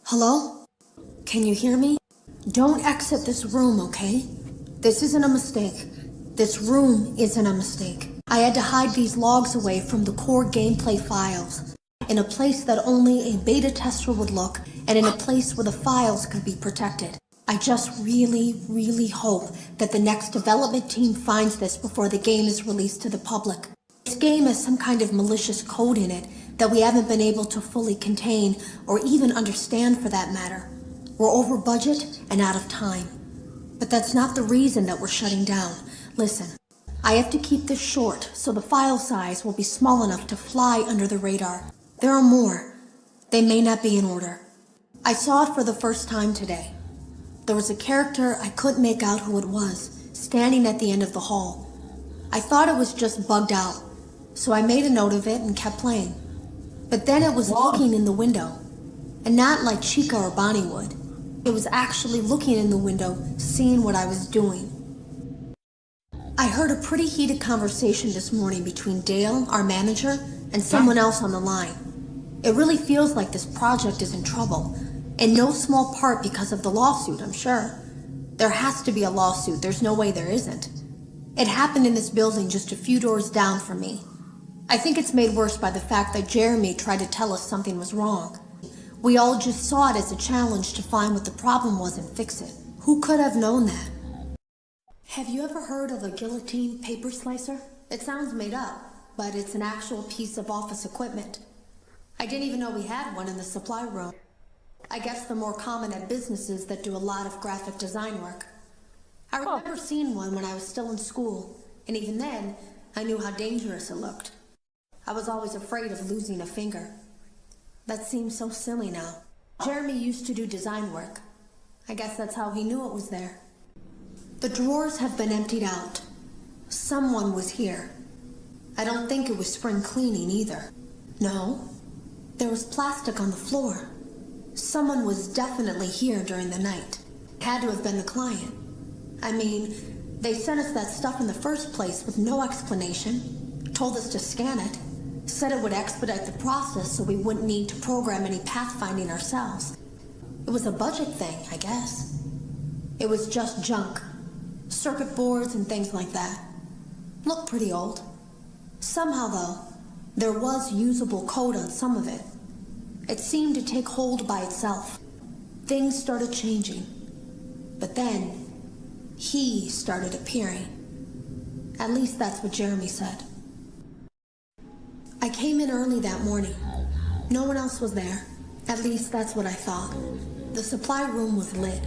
Hello? Can you hear me? Don't exit this room, okay? This isn't a mistake. This room isn't a mistake. I had to hide these logs away from the core gameplay files, in a place that only a beta tester would look, and in a place where the files could be protected. I just really hope that the next development team finds this before the game is released to the public. This game has some kind of malicious code in it that we haven't been able to fully contain or even understand for that matter. We're over budget and out of time. But that's not the reason that we're shutting down. Listen, I have to keep this short so the file size will be small enough to fly under the radar. There are more. They may not be in order. I saw it for the first time today. There was a character I couldn't make out who it was, standing at the end of the hall. I thought it was just bugged out, so I made a note of it and kept playing. But then it was looking in the window, and not like Chica or Bonnie would. It was actually looking in the window, seeing what I was doing. I heard a pretty heated conversation this morning between Dale, our manager, and someone else on the line. It really feels like this project is in trouble, in no small part because of the lawsuit, I'm sure. There has to be a lawsuit, there's no way there isn't. It happened in this building just a few doors down from me. I think it's made worse by the fact that Jeremy tried to tell us something was wrong. We all just saw it as a challenge to find what the problem was and fix it. Who could have known that? Have you ever heard of a guillotine paper slicer? It sounds made up, but it's an actual piece of office equipment. I didn't even know we had one in the supply room. I guess they're more common at businesses that do a lot of graphic design work. I remember seeing one when I was still in school, and even then, I knew how dangerous it looked. I was always afraid of losing a finger. That seems so silly now. Jeremy used to do design work. I guess that's how he knew it was there. The drawers have been emptied out. Someone was here. I don't think it was spring cleaning either. No, there was plastic on the floor. Someone was definitely here during the night. It had to have been the client. I mean, they sent us that stuff in the first place with no explanation, told us to scan it, said it would expedite the process so we wouldn't need to program any pathfinding ourselves. It was a budget thing, I guess. It was just junk. Circuit boards and things like that. Looked pretty old. Somehow, though, there was usable code on some of it. It seemed to take hold by itself. Things started changing. But then, he started appearing. At least that's what Jeremy said. I came in early that morning. No one else was there. At least that's what I thought. The supply room was lit.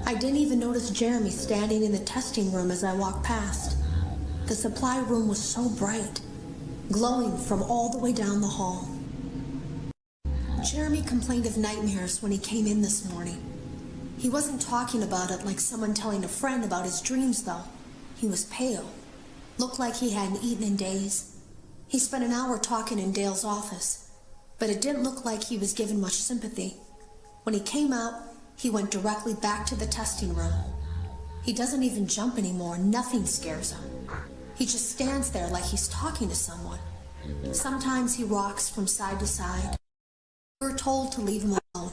I didn't even notice Jeremy standing in the testing room as I walked past. The supply room was so bright, glowing from all the way down the hall. Jeremy complained of nightmares when he came in this morning. He wasn't talking about it like someone telling a friend about his dreams, though. He was pale. Looked like he hadn't eaten in days. He spent an hour talking in Dale's office, but it didn't look like he was given much sympathy. When he came out, he went directly back to the testing room. He doesn't even jump anymore, nothing scares him. He just stands there like he's talking to someone. Sometimes he rocks from side to side. We were told to leave him alone.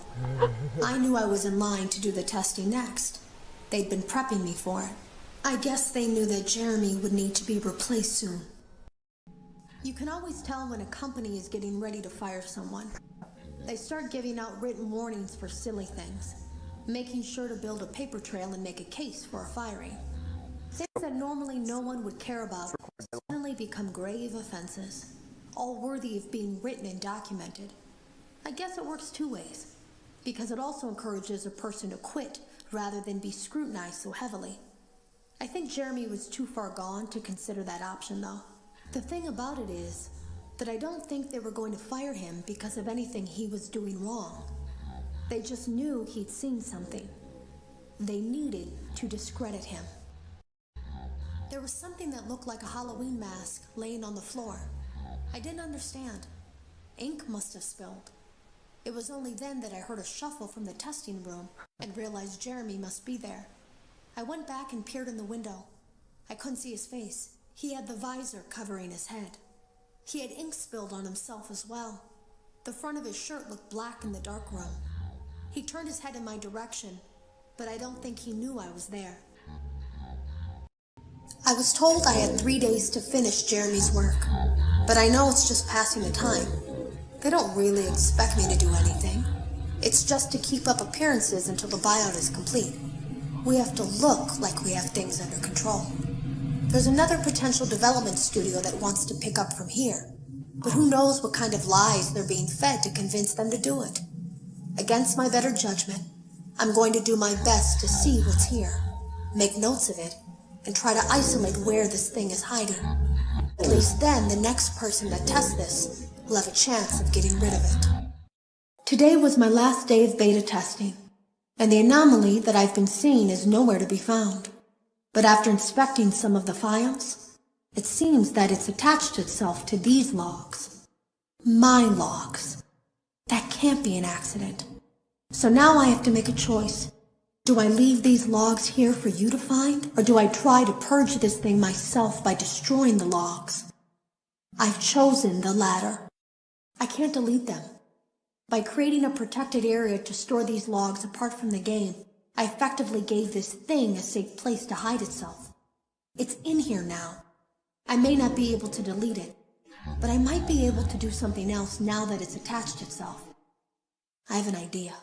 I knew I was in line to do the testing next. They'd been prepping me for it. I guess they knew that Jeremy would need to be replaced soon. You can always tell when a company is getting ready to fire someone. They start giving out written warnings for silly things, making sure to build a paper trail and make a case for a firing. Things that normally no one would care about suddenly become grave offenses, all worthy of being written and documented. I guess it works two ways, because it also encourages a person to quit rather than be scrutinized so heavily. I think Jeremy was too far gone to consider that option, though. The thing about it is that I don't think they were going to fire him because of anything he was doing wrong. They just knew he'd seen something. They needed to discredit him. There was something that looked like a Halloween mask laying on the floor. I didn't understand. Ink must have spilled. It was only then that I heard a shuffle from the testing room and realized Jeremy must be there. I went back and peered in the window. I couldn't see his face. He had the visor covering his head. He had ink spilled on himself as well. The front of his shirt looked black in the dark room. He turned his head in my direction, but I don't think he knew I was there. I was told I had 3 days to finish Jeremy's work, but I know it's just passing the time. They don't really expect me to do anything. It's just to keep up appearances until the buyout is complete. We have to look like we have things under control. There's another potential development studio that wants to pick up from here, but who knows what kind of lies they're being fed to convince them to do it. Against my better judgment, I'm going to do my best to see what's here, make notes of it, and try to isolate where this thing is hiding. At least then the next person that tests this will have a chance of getting rid of it. Today was my last day of beta testing, and the anomaly that I've been seeing is nowhere to be found. But after inspecting some of the files, it seems that it's attached itself to these logs. My logs. That can't be an accident. So now I have to make a choice. Do I leave these logs here for you to find, or do I try to purge this thing myself by destroying the logs? I've chosen the latter. I can't delete them. By creating a protected area to store these logs apart from the game, I effectively gave this thing a safe place to hide itself. It's in here now. I may not be able to delete it, but I might be able to do something else now that it's attached itself. I have an idea.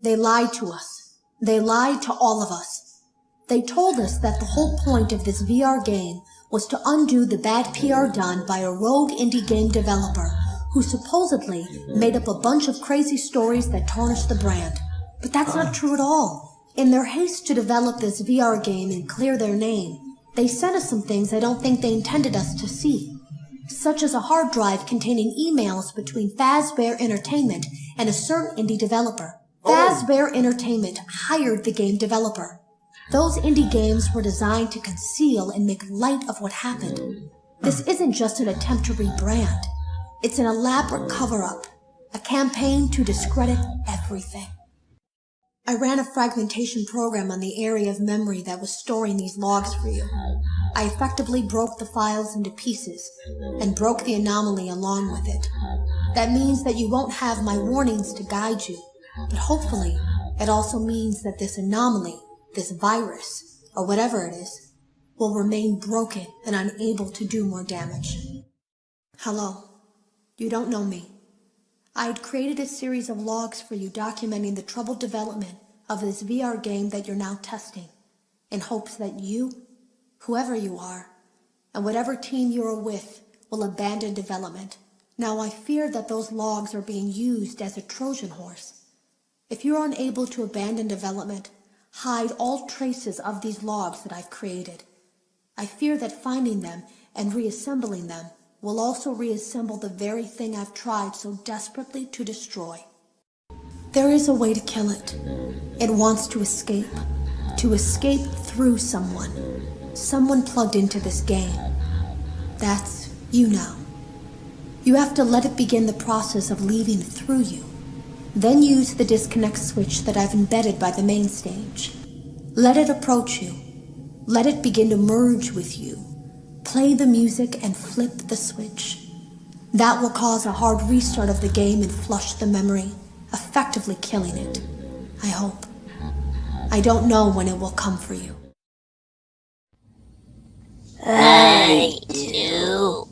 They lied to us. They lied to all of us. They told us that the whole point of this VR game was to undo the bad PR done by a rogue indie game developer who supposedly made up a bunch of crazy stories that tarnished the brand. But that's not true at all. In their haste to develop this VR game and clear their name, they sent us some things I don't think they intended us to see, such as a hard drive containing emails between Fazbear Entertainment and a certain indie developer. Fazbear Entertainment hired the game developer. Those indie games were designed to conceal and make light of what happened. This isn't just an attempt to rebrand. It's an elaborate cover-up, a campaign to discredit everything. I ran a fragmentation program on the area of memory that was storing these logs for you. I effectively broke the files into pieces and broke the anomaly along with it. That means that you won't have my warnings to guide you, but hopefully it also means that this anomaly, this virus, or whatever it is, will remain broken and unable to do more damage. Hello. You don't know me. I had created a series of logs for you documenting the troubled development of this VR game that you're now testing, in hopes that you, whoever you are, and whatever team you're with, will abandon development. Now I fear that those logs are being used as a Trojan horse. If you're unable to abandon development, hide all traces of these logs that I've created. I fear that finding them and reassembling them will also reassemble the very thing I've tried so desperately to destroy. There is a way to kill it. It wants to escape through someone plugged into this game. That's you now. You have to let it begin the process of leaving through you. Then use the disconnect switch that I've embedded by the main stage. Let it approach you. Let it begin to merge with you. Play the music and flip the switch. That will cause a hard restart of the game and flush the memory, effectively killing it. I hope. I don't know when it will come for you. I do.